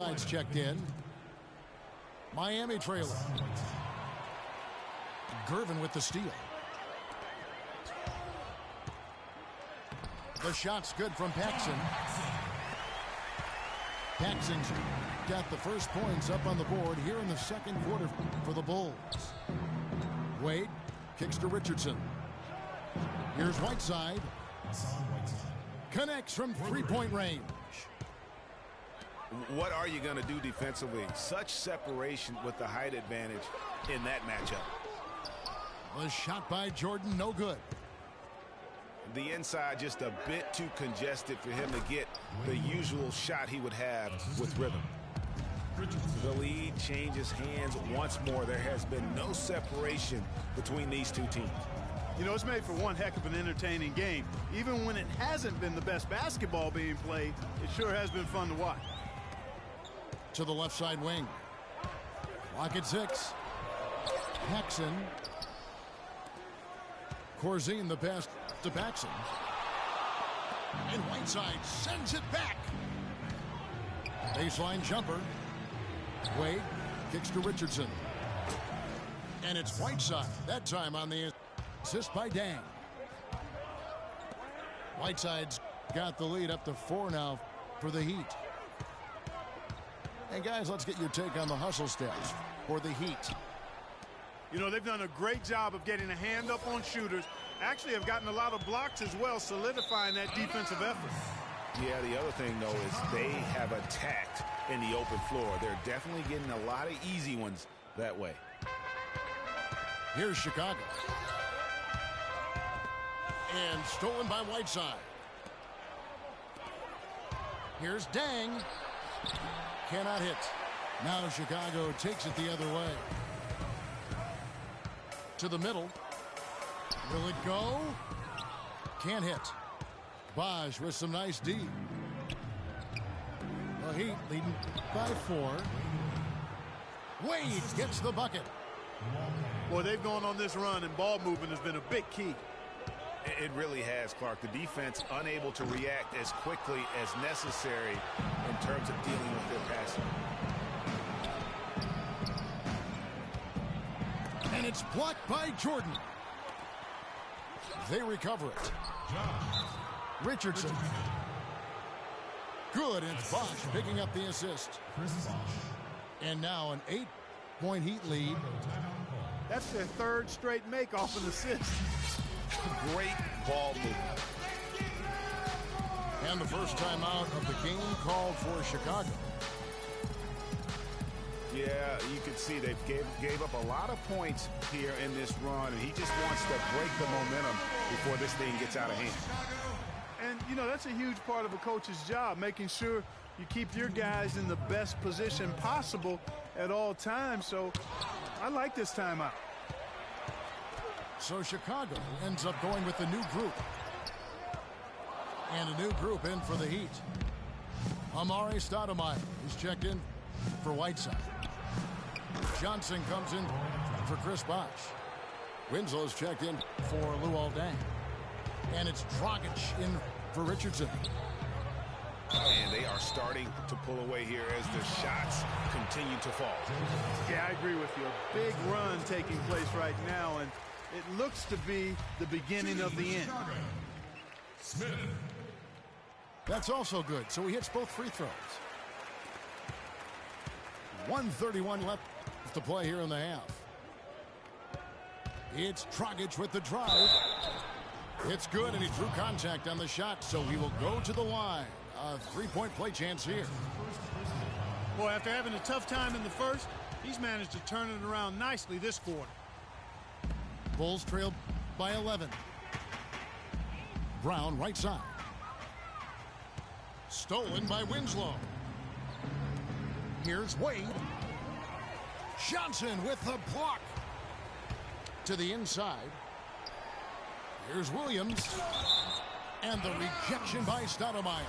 Sides checked in. Miami trailer. Gervin with the steal. The shot's good from Paxson. Paxson's got the first points up on the board here in the second quarter for the Bulls. Wade kicks to Richardson. Here's Whiteside. Connects from three-point range. What are you going to do defensively? Such separation with the height advantage in that matchup. The shot by Jordan, no good. The inside just a bit too congested for him to get the usual shot he would have with rhythm. The lead changes hands once more. There has been no separation between these two teams. You know, it's made for one heck of an entertaining game. Even when it hasn't been the best basketball being played, it sure has been fun to watch. To the left side wing. Lock at 6. Paxson. Corzine the pass to Paxson. And Whiteside sends it back. Baseline jumper. Wade kicks to Richardson. And it's Whiteside. That time on the assist by Dang. Whiteside's got the lead up to 4 now for the Heat. And guys, let's get your take on the hustle stats for the Heat. You know, they've done a great job of getting a hand up on shooters. Actually have gotten a lot of blocks as well, solidifying that defensive effort. Yeah, the other thing, though, is they have attacked in the open floor. They're definitely getting a lot of easy ones that way. Here's Chicago. And stolen by Whiteside. Here's Dang. Cannot hit. Now Chicago takes it the other way. To the middle. Will it go? Can't hit. Bosch with some nice D. The Heat leading by 4. Wade gets the bucket. Boy, they've gone on this run, and ball movement has been a big key. It really has, Clark. The defense unable to react as quickly as necessary in terms of dealing with their passing. And it's blocked by Jordan. They recover it. Richardson. Good, and it's Bosch picking up the assist. And now an 8-point Heat lead. That's their third straight make off an assist. Great ball movement. And the first time out of the game called for Chicago. Yeah, you can see they gave up a lot of points here in this run, and he just wants to break the momentum before this thing gets out of hand. And, you know, that's a huge part of a coach's job, making sure you keep your guys in the best position possible at all times. So I like this timeout. So Chicago ends up going with the new group. And a new group in for the Heat. Amari Stoudemire is checked in for Whiteside. Johnson comes in for Chris Bosh. Winslow's checked in for Luol Deng. And it's Dragic in for Richardson. And they are starting to pull away here as the shots continue to fall. Yeah, I agree with you. A big run taking place right now, and it looks to be the beginning of the end. Smith. That's also good. So he hits both free throws. 1:31 left to play here in the half. It's Dragic with the drive. It's good, and he drew contact on the shot, so he will go to the line. A three-point play chance here. Boy, after having a tough time in the first, he's managed to turn it around nicely this quarter. Bulls trail by 11. Brown right side. Stolen by Winslow. Here's Wade. Johnson with the block. To the inside. Here's Williams. And the rejection by Stoudemire.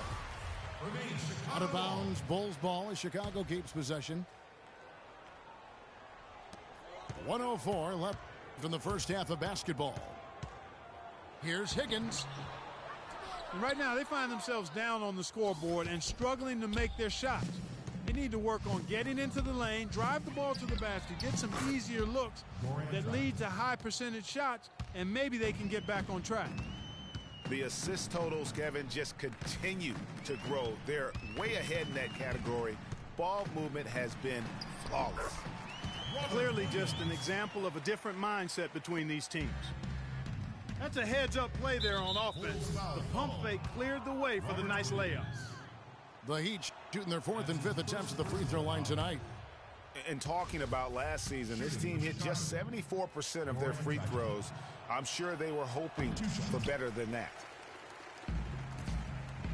Out of bounds, Bulls ball as Chicago keeps possession. 1:04 left in the first half of basketball. Here's Higgins. And right now, they find themselves down on the scoreboard and struggling to make their shots. They need to work on getting into the lane, drive the ball to the basket, get some easier looks that lead to high percentage shots, and maybe they can get back on track. The assist totals, Kevin, just continue to grow. They're way ahead in that category. Ball movement has been flawless. Clearly just an example of a different mindset between these teams. That's a heads-up play there on offense. The pump fake cleared the way for the nice layup. The Heat shooting their 4th and 5th attempts at the free throw line tonight. And talking about last season, this team hit just 74% of their free throws. I'm sure they were hoping for better than that.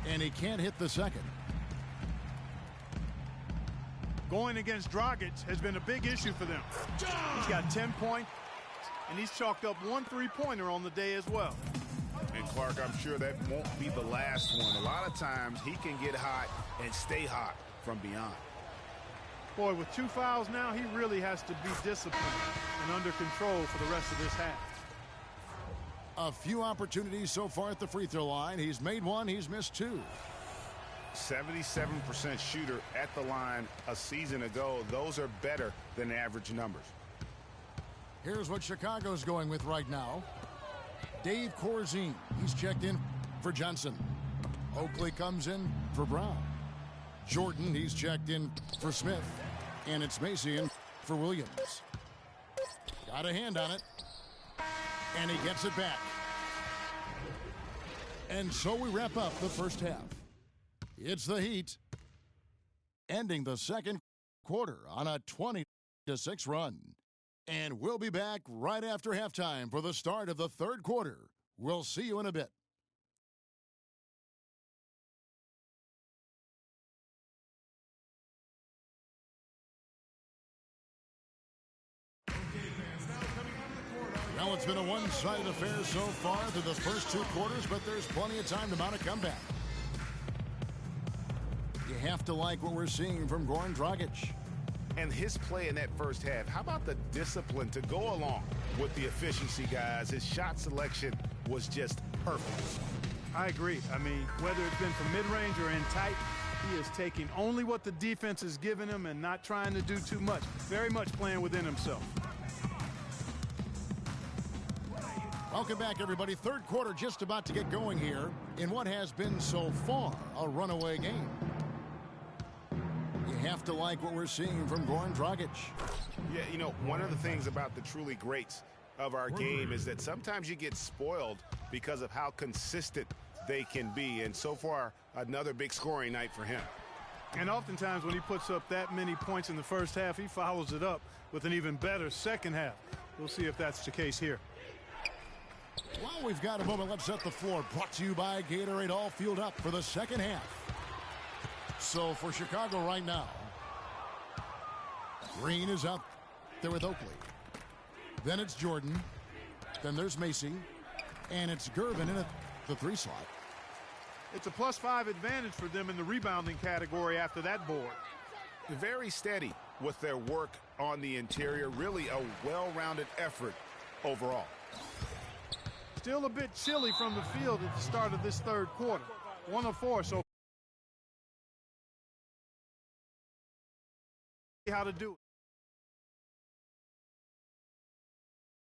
And he can't hit the second. Going against Dragic has been a big issue for them. He's got 10 points, and he's chalked up 1 3-pointer on the day as well. And Clark, I'm sure that won't be the last one. A lot of times he can get hot and stay hot from beyond. Boy, with 2 fouls now, he really has to be disciplined and under control for the rest of this half. A few opportunities so far at the free throw line. He's made 1, he's missed 2. 77% shooter at the line a season ago. Those are better than average numbers. Here's what Chicago's going with right now. Dave Corzine, he's checked in for Johnson. Oakley comes in for Brown. Jordan, he's checked in for Smith. And it's Macy in for Williams. Got a hand on it. And he gets it back. And so we wrap up the first half. It's the Heat ending the second quarter on a 20-6 run. And we'll be back right after halftime for the start of the third quarter. We'll see you in a bit. Well, it's been a one-sided affair so far through the first 2 quarters, but there's plenty of time to mount a comeback. You have to like what we're seeing from Goran Dragic. And his play in that first half, how about the discipline to go along with the efficiency, guys? His shot selection was just perfect. I agree. I mean, whether it's been from mid-range or in tight, he is taking only what the defense has given him and not trying to do too much. Very much playing within himself. Welcome back, everybody. Third quarter just about to get going here in what has been so far a runaway game. You have to like what we're seeing from Goran Dragic. Yeah, you know, one of the things about the truly greats of our game is that sometimes you get spoiled because of how consistent they can be. And so far, another big scoring night for him. And oftentimes when he puts up that many points in the first half, he follows it up with an even better second half. We'll see if that's the case here. Well, we've got a moment. Let's set the floor. Brought to you by Gatorade. All fueled up for the second half. So for Chicago right now, Green is up there with Oakley. Then it's Jordan. Then there's Macy. And it's Gervin in the 3 slot. It's a +5 advantage for them in the rebounding category after that board. Very steady with their work on the interior. Really a well-rounded effort overall. Still a bit chilly from the field at the start of this third quarter. 1 of 4, so how to do it.